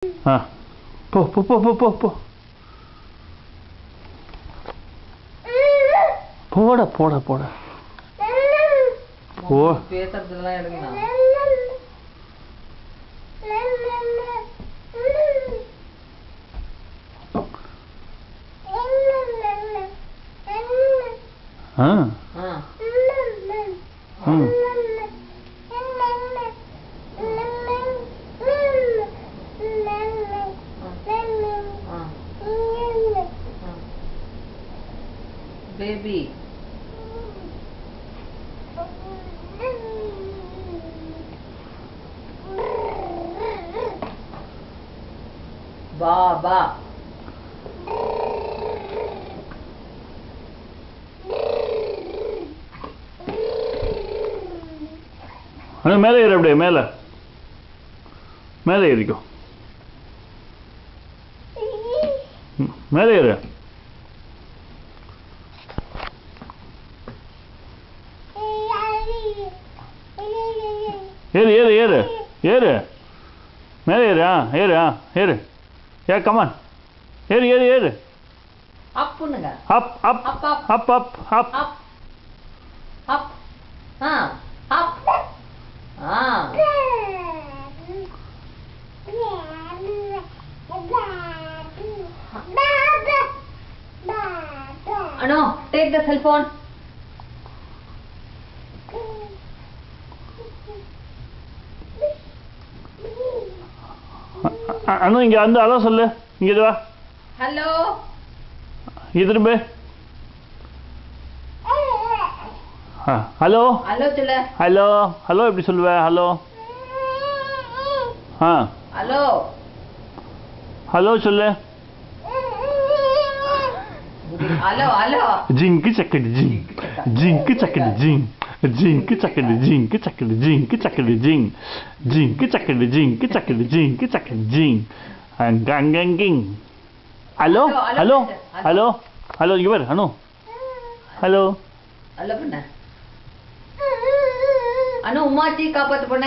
ஆ போ போ போ போ போ போ போடா போடா போடா போ. பேசுறதெல்லாம் எடுக்கலாம். ஆ ம் பேபி பாபா அண்ணா மேலே ஏறு, அப்படியே மேலே மேலே ஏறிக்கோ. மேலே ஏறு. ஏறு ஏறு ஏறு ஏறு மேலே ஏறு. ஏறு ஏறு. ஏ கமான் ஏறு ஏறு ஏறு. அப் பண்ணுங்க. அப் அப் அப் அப் அப் அப் அப் அப் ஆ அப் ஆ Anu, take the cell phone. அண்ணா இங்கே வந்து ஹலோ சொல்லு. இங்கே இது வா. Hello. இங்கே திரும்ப. ஹலோ Hello சொல்லு. ஹலோ ஹலோ எப்படி சொல்லுவேன்? ஹலோ ஆ Hello. ஹலோ சொல்லு. Hello, hello. ஜிங்கு சக்கடி ஜிங் ஜிங்கு சக்கடி ஜிங் ஜிங்கு சக்கடி ஜிங்கு சக்கடி ஜிங்கு சக்கடி ஜிங் ஜிங்கு சக்கடி ஜிங்கு சக்கடி ஜிங்கு சக்கடி ஜிங் அங்கங்கிங். ஹலோ ஹலோ ஹலோ ஹலோ இங்கே பாரு. அனு ஹலோ Hello பண்ண. அனு உமாச்சி காப்பாத்து பண்ண.